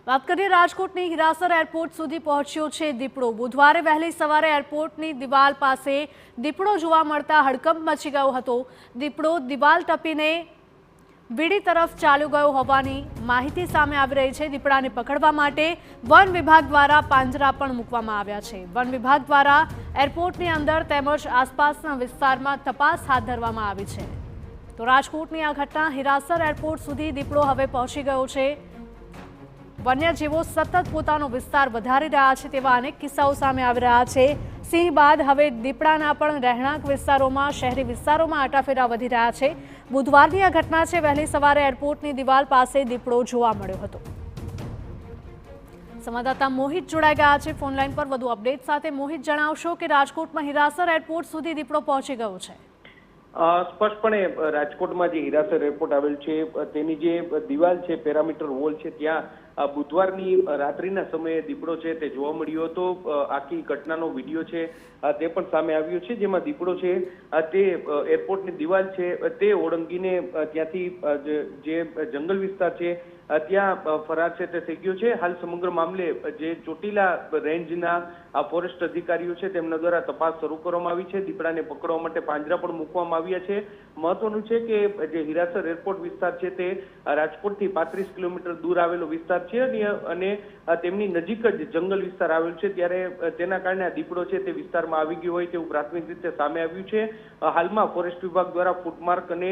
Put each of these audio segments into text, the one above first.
વાત કરીએ રાજકોટની હીરાસર એરપોર્ટ સુધી પહોંચ્યો છે દીપડો। બુધવારે વહેલી સવારે એરપોર્ટની દિવાલ પાસે દીપડો જોવા મળતા હડકંપ મચી ગયો હતો। દીપડો દિવાલ ટપીને વીડી તરફ ચાલ્યો ગયો હોવાની માહિતી સામે આવી રહી છે। દીપડાને પકડવા માટે વન વિભાગ દ્વારા પાંજરા પણ મૂકવામાં આવ્યા છે। વન વિભાગ દ્વારા એરપોર્ટની અંદર તેમજ આસપાસના વિસ્તારમાં તપાસ હાથ ધરવામાં આવી છે। તો રાજકોટની આ ઘટના હીરાસર એરપોર્ટ સુધી દીપડો હવે પહોંચી ગયો છે। વન્યજીવો સતત પોતાનો વિસ્તાર વધારી રહ્યા છે તેવા અનેક કિસ્સાઓ સામે આવી રહ્યા છે। સિંહ બાદ હવે દીપડાના પણ રહેણાંક વિસ્તારોમાં શહેરી વિસ્તારોમાં આટાફેરા વધી રહ્યા છે। બુધવારની આ ઘટના છે। વહેલી સવારે એરપોર્ટની દિવાલ પાસે દીપડો જોવા મળ્યો હતો। સંવાદદાતા મોહિત જોડાઈ ગયા છે ફોનલાઈન પર વધુ અપડેટ સાથે। મોહિત, જણાવશો કે રાજકોટમાં હીરાસર એરપોર્ટ સુધી દીપડો પહોંચી ગયો છે? સ્પષ્ટપણે રાજકોટમાં જે હીરાસર એરપોર્ટ આવેલ છે તેની જે દિવાલ છે, પેરામીટર વોલ છે, ત્યાં બુધવારની રાત્રિના સમયે દીપડો છે તે જોવા મળ્યો હતો। આખી ઘટનાનો વિડીયો છે તે પણ સામે આવ્યો છે, જેમાં દીપડો છે તે એરપોર્ટની દિવાલ છે તે ઓળંગીને ત્યાંથી જે જંગલ વિસ્તાર છે ત્યાં ફરાર છે તે થઈ ગયો છે। હાલ સમગ્ર મામલે જે ચોટીલા રેન્જના ફોરેસ્ટ અધિકારીઓ છે તેમના દ્વારા તપાસ શરૂ કરવામાં આવી છે। દીપડાને પકડવા માટે પાંજરા પણ મૂકવામાં આવ્યા છે। મહત્વનું છે કે જે હીરાસર એરપોર્ટ વિસ્તાર છે તે રાજકોટથી 35 કિલોમીટર દૂર આવેલો વિસ્તાર છે અને તેમની નજીક જ જંગલ વિસ્તાર આવેલો છે, ત્યારે તેના કારણે આ દીપડો છે તે વિસ્તારમાં આવી ગયો હોય તેવું પ્રાથમિક રીતે સામે આવ્યું છે। હાલમાં ફોરેસ્ટ વિભાગ દ્વારા ફૂટમાર્ક અને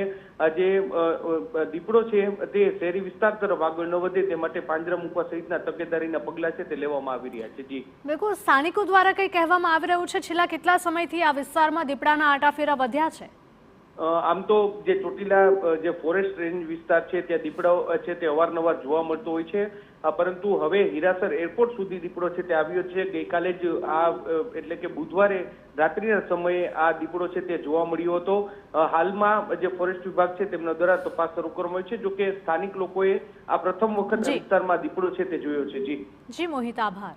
જે દીપડો છે તે શહેરી વિસ્તાર તરફ આગળ ન વધે તે માટે પાંજરા મૂકવા સહિતના તકેદારીના પગલાં છે તે લેવામાં આવી રહ્યા છે। જી બિલકુલ, સ્થાનિકો દ્વારા કંઈ કહેવામાં આવી રહ્યું છે? છેલ્લા કેટલા સમયથી આ વિસ્તારમાં દીપડાના આટાફેરા વધ્યા છે? આમ તો જે ચોટીલા જે ફોરેસ્ટ રેન્જ વિસ્તાર છે ત્યાં દીપડો છે તે અવારનવાર જોવા મળતો હોય છે, પરંતુ હવે હીરાસર એરપોર્ટ સુધી દીપડો છે તે આવ્યો છે। ગઈકાલે જ આ એટલે કે બુધવારે રાત્રિના સમયે આ દીપડો છે તે જોવા મળ્યો હતો। હાલમાં જે ફોરેસ્ટ વિભાગ છે તેમના દ્વારા તપાસ શરૂ કરવામાં આવી છે। જો કે સ્થાનિક લોકોએ આ પ્રથમ વખત વિસ્તારમાં દીપડો છે તે જોયો છે। જી મોહિત, આભાર।